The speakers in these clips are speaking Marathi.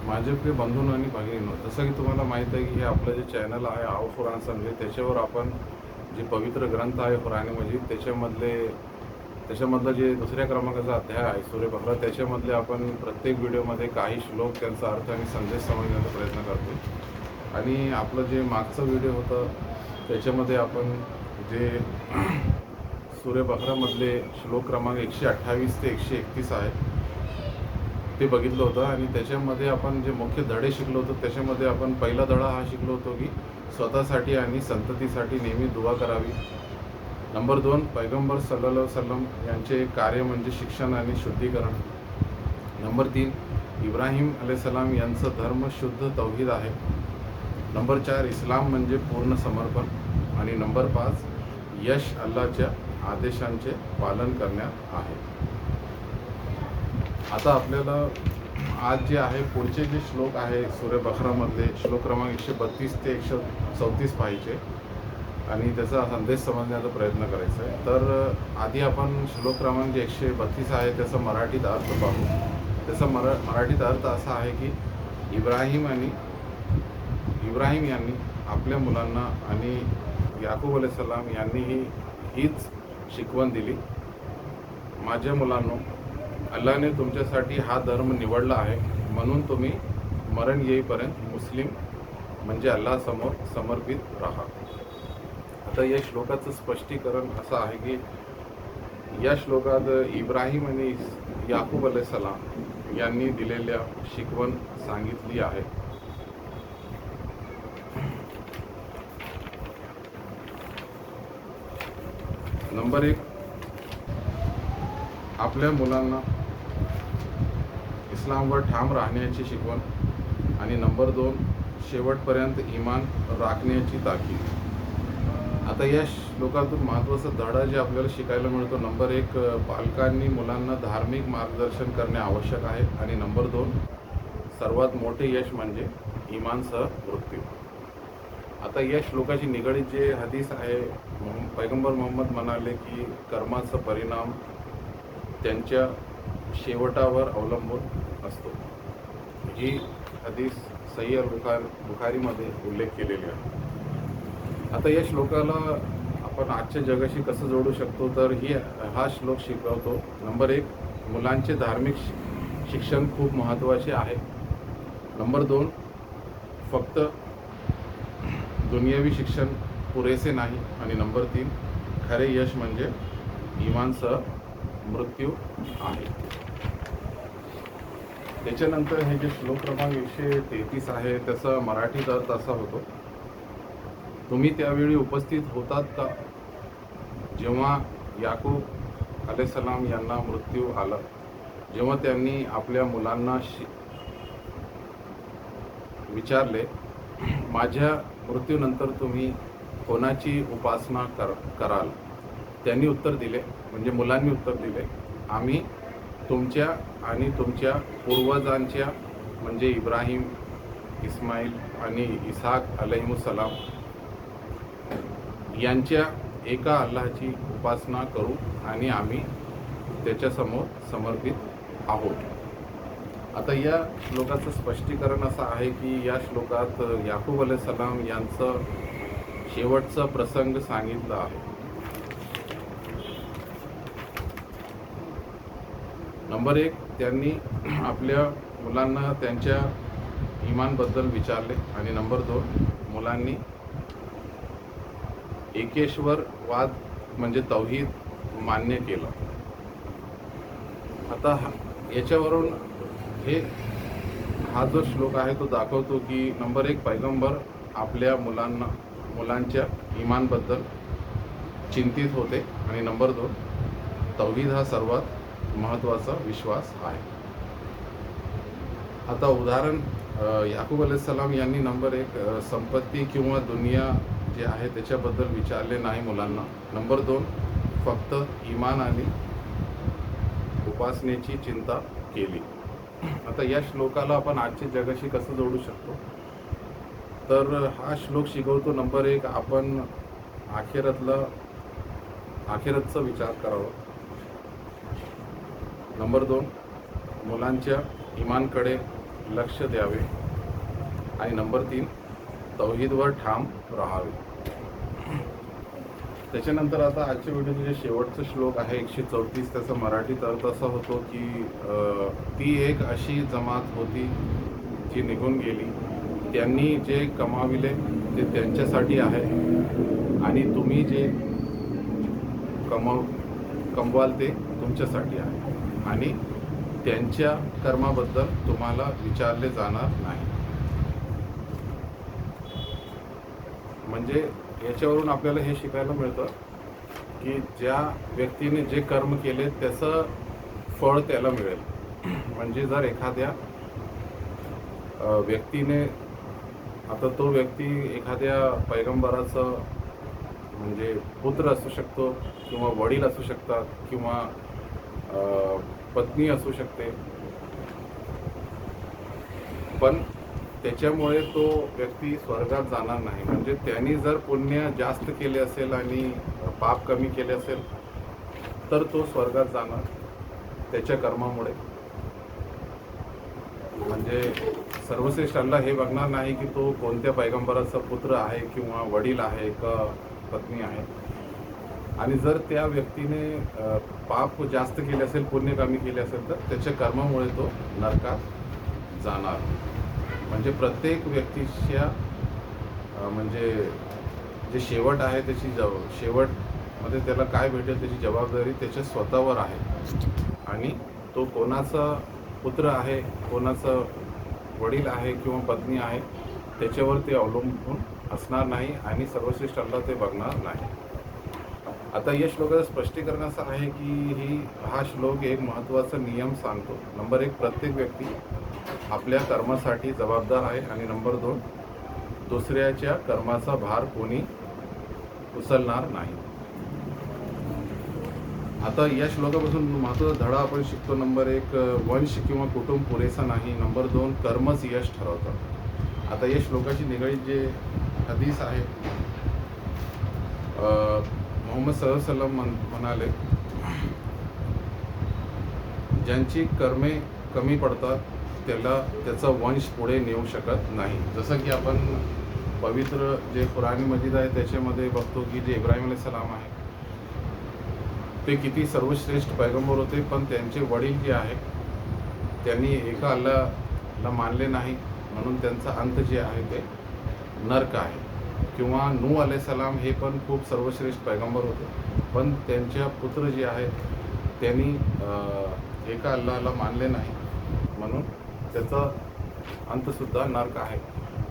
माझे प्रिय बंधूंनो आणि भगिनींनो, जसं की तुम्हाला माहीत आहे की हे आपलं जे चॅनल आहे आओ कुराण समजे, त्याच्यावर आपण जे पवित्र ग्रंथ आहे कुराण मजीद त्याच्यामधलं जे दुसऱ्या क्रमांकाचा अध्याय आहे सूरे बकरा, त्याच्यामधले आपण प्रत्येक व्हिडिओमध्ये काही श्लोक, त्यांचा अर्थ आणि संदेश समजण्याचा प्रयत्न करतो. आणि आपलं जे मागचं व्हिडिओ होतं त्याच्यामध्ये आपण जे सूरे बकरामधले श्लोक क्रमांक 128 ते 131 आहे ते बघितलं होतं. आणि त्याच्यामध्ये आपण जे मुख्य धडे शिकलो होतो त्याच्यामध्ये आपण पहिला धडा हा शिकलो होतो की स्वतःसाठी आणि संततीसाठी नेहमी दुआ करावी. नंबर 2, पैगंबर सल्लल्लाहु अलैहि वसल्लम यांचे कार्य म्हणजे शिक्षण आणि शुद्धीकरण. नंबर 3, इब्राहिम अलैहिस्सलाम यांचं धर्म शुद्ध तौहीद आहे. नंबर 4, इस्लाम म्हणजे पूर्ण समर्पण. आणि नंबर 5, यश अल्लाच्या आदेशांचे पालन करण्यात आहे. आता आपल्याला आज जे आहे पुढचे जे श्लोक आहे सूरे बकरामधले श्लोक क्रमांक 132 ते 134 पाहिजे आणि त्याचा संदेश समजण्याचा प्रयत्न करायचा आहे. तर आधी आपण श्लोक क्रमांक जे 132 आहे त्याचा मराठीत अर्थ पाहू. त्याचा मराठीत अर्थ असा आहे की इब्राहिम यांनी आपल्या मुलांना आणि याकूब अलैहिस्सलाम यांनीही हीच शिकवण दिली. माझ्या मुलांनो, अल्लाने तुमच्यासाठी हा धर्म निवडला आहे, म्हणून तुम्ही मरण येईपर्यंत मुस्लिम म्हणजे अल्लाहसमोर समर्पित राहा. आता या श्लोकाचं स्पष्टीकरण असं आहे की या श्लोकात इब्राहिम आणि याकूब अलैहिस्सलाम यांनी दिलेल्या शिकवण सांगितली आहे. नंबर 1, आपल्या मुलांना इस्लामवर ठाम राहण्याची शिकवण. आणि नंबर 2, शेवटपर्यंत ईमान राखण्याची ताकीद. आता या श्लोकातून महत्त्वाचा धडा जे आपल्याला शिकायला मिळतो, नंबर 1, पालकांनी मुलांना धार्मिक मार्गदर्शन करणे आवश्यक आहे. आणि नंबर 2, सर्वात मोठे यश म्हणजे ईमानसह मृत्यू. आता या श्लोकाशी निगडीत जे हदीस आहे, पैगंबर मोहम्मद म्हणाले की कर्माचा परिणाम त्यांच्या शेवटावर अवलंबून असतो. ही हदीस सही बुखारीमध्ये उल्लेख केलेली आहे. आता या श्लोकाला आपण आजच्या जगाशी कसं जोडू शकतो, तर हा श्लोक शिकवतो. नंबर 1, मुलांचे धार्मिक शिक्षण खूप महत्त्वाचे आहे. नंबर 2, फक्त दुनियावी शिक्षण पुरेसे नाही. आणि नंबर 3, खरे यश म्हणजे ईमानसह मृत्यू आहे. त्याच्यानंतर हे जे श्लोक क्रमांक 133 आहे त्याचा मराठीत अर्थ असा होतो, तुम्ही त्यावेळी उपस्थित होतात का जेव्हा याकूब अलैहिस्सलाम यांना मृत्यू आला, जेव्हा त्यांनी आपल्या मुलांना विचारले, माझ्या मृत्यूनंतर तुम्ही कोणाची उपासना कराल? त्यांनी उत्तर दिले, म्हणजे मुलांनी उत्तर दिले, आम्ही तुमच्या आणि तुमच्या पूर्वजांच्या म्हणजे इब्राहिम, इस्माईल आणि इसाक अलैहिमुस्सलाम यांच्या एका अल्लाहची उपासना करू आणि आम्ही त्याच्यासमोर समर्पित आहोत. आता या श्लोकाचं स्पष्टीकरण असं आहे की या श्लोकात याकूब अलैहिस्सलाम यांचं शेवटचा प्रसंग सांगितला आहे. नंबर 1, त्यांनी आपल्या मुलांना त्यांच्या ईमानबद्दल विचारले. आणि नंबर 2, मुलांनी एकेश्वरवाद म्हणजे तौहीद मान्य केलं. आता याच्यावरून हा जो श्लोक आहे तो दाखवतो की नंबर 1, पैगंबर आपल्या मुलांच्या ईमानबद्दल चिंतित होते. आणि नंबर 2, तौहीद हा सर्वात महत्त्वाचा विश्वास आहे. आता उदाहरण, याकूब अलैहिस्सलाम यांनी नंबर 1, संपत्ती किंवा दुनिया जे आहे त्याच्याबद्दल विचारले नाही मुलांना. नंबर 2, फक्त ईमान आणि उपासनेची चिंता केली. आता या श्लोकाला आपण आजच्या जगाशी कसं जोडू शकतो, तर हा श्लोक शिकवतो नंबर 1, आपण आखिरतचा विचार करावा. नंबर 2, मुलांच्या ईमानकडे लक्ष द्यावे आणि नंबर 3 तौहीदवर ठाम राहावे. त्याच्यानंतर आता आजच्या व्हिडिओचे जे शेवटचा श्लोक आहे 134, त्याचा मराठीत अर्थ असा होतो की ती एक अशी जमात होती जी निघून गेली, त्यांनी जे कमाविले ते त्यांच्यासाठी आहे आणि तुम्ही जे कमवाल ते तुमच्यासाठी आहे आणि त्यांच्या कर्माबद्दल तुम्हाला विचारले जाणार नाही. म्हणजे याच्यावरून आपल्याला हे शिकायला मिळतं की ज्या व्यक्तीने जे कर्म केले त्याचं फळ त्याला मिळेल. म्हणजे जर एखाद्या व्यक्तीने, आता तो व्यक्ती एखाद्या पैगंबराचं म्हणजे पुत्र असू शकतो किंवा वडील असू शकतात किंवा पत्नी असू शकते, पण त्याच्यामुळे तो व्यक्ती स्वर्गात जाणार नाही. म्हणजे त्यांनी जर पुण्य जास्त केले असेल आणि पाप कमी केले असेल तर तो स्वर्गात जाणार त्याच्या कर्मामुळे. म्हणजे सर्वश्रेष्ठ अल्लाह हे बघणार नाही की तो कोणत्या पैगंबराचा पुत्र आहे किंवा वडील आहे का पत्नी आहे. आणि जर त्या व्यक्तीने पाप जास्त केले असेल, पुण्य कमी केले असेल तर त्याच्या कर्मामुळे तो नरकात जाणार. म्हणजे प्रत्येक व्यक्तीच्या म्हणजे जे शेवट आहे त्याची शेवटमध्ये त्याला काय भेटेल त्याची जबाबदारी त्याच्या स्वतःवर आहे. आणि तो कोणाचा पुत्र आहे, कोणाचा वडील आहे किंवा पत्नी आहे त्याच्यावर ते अवलंबून असणार नाही आणि सर्वश्रेष्ठ अल्लाह ते बघणार नाही. आता या श्लोकाचं स्पष्टीकरण असं आहे की हा श्लोक एक महत्त्वाचा नियम सांगतो. नंबर 1, प्रत्येक व्यक्ती आपल्या कर्मासाठी जबाबदार आहे आणि नंबर 2, दुसऱ्याच्या कर्माचा भार कोणी उचलणार नाही. आता या श्लोकापासून महत्त्वाचा धडा आपण शिकतो. नंबर 1, वंश किंवा कुटुंब पुरेसा नाही. नंबर 2, कर्मच यश ठरवतं. आता या श्लोकाशी निगडीत जे हदीस आहे, मोहम्मद सल्लल्लाहु अलैहि वसल्लम म्हणाले, ज्यांची कर्मे कमी पडतात त्याचा वंश पुढे नेऊ शकत नाही. जसं की आपण पवित्र जे कुराणी मजीद आहे त्याच्यामध्ये बघतो की जे इब्राहिम अलैहिस्सलाम आहे ते किती सर्वश्रेष्ठ पैगंबर होते, पण त्यांचे वडील जे आहे त्यांनी एका अल्लाहला मानले नाही म्हणून त्यांचा अंत जे आहे ते नरक आहे. किंवा नूह अलैहिस्सलाम हे पण खूप सर्वश्रेष्ठ पैगंबर होते, पण त्यांच्या पुत्र जे आहेत त्यांनी एका अल्लाहला मानले नाही म्हणून त्याचा अंतसुद्धा नरक आहे.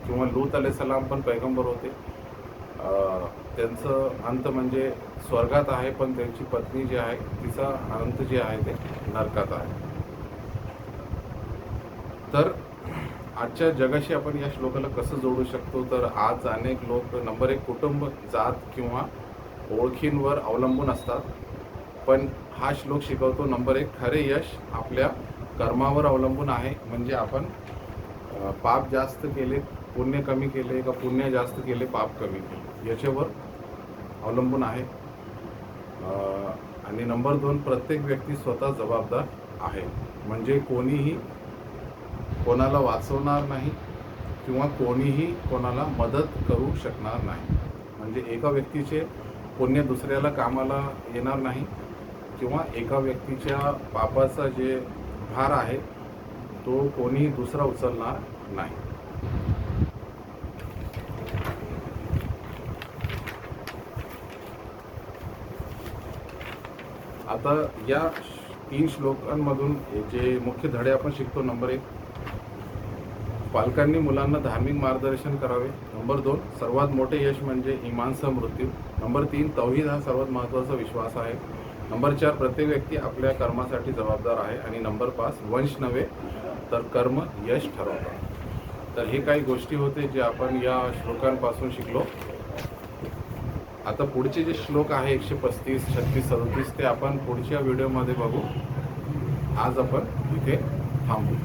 किंवा लूत अलैहिस्सलाम पण पैगंबर होते, त्यांचं अंत म्हणजे स्वर्गात आहे, पण त्यांची पत्नी जी आहे तिचा अंत जे आहे ते नरकात आहे. तर आजच्या जगाशी आपण या श्लोकाला कसं जोडू शकतो, तर आज अनेक लोक नंबर 1 कुटुंब, जात किंवा ओळखींवर अवलंबून असतात, पण हा श्लोक शिकवतो नंबर 1 खरे यश आपल्या कर्मावर अवलंबून आहे. म्हणजे आपण पाप जास्त केले, पुण्य कमी केले का पुण्य जास्त केले, पाप कमी केले याच्यावर अवलंबून आहे. आणि नंबर 2 प्रत्येक व्यक्ती स्वतः जबाबदार आहे. म्हणजे कोणीही कोणाला वाचवणार नाही किंवा कोणीही कोणाला मदत करू शकणार नाही. म्हणजे एका व्यक्तीचे पुण्य दुसऱ्याला कामाला येणार नाही किंवा एका व्यक्तीच्या पापाचा जे भार आहे तो कोणीही दुसरा उचलणार नाही. आता या 3 श्लोकांमधून जे मुख्य धडे आपण शिकतो, नंबर 1 पालकांनी मुलांना धार्मिक मार्गदर्शन करावे. नंबर 2 सर्वात मोठे यश म्हणजे इमानसह मृत्यू. नंबर 3 तौहीद हा सर्वात महत्त्वाचा विश्वास आहे. नंबर 4 प्रत्येक व्यक्ती आपल्या कर्मासाठी जबाबदार आहे. आणि नंबर 5 वंश नव्हे तर कर्म यश ठरवतात. तर हे काही गोष्टी होते जे आपण या श्लोकांपासून शिकलो. आता पुढचे जे श्लोक आहे 135, 36, 37 ते आपण पुढच्या व्हिडिओमध्ये बघू. आज आपण इथे थांबू.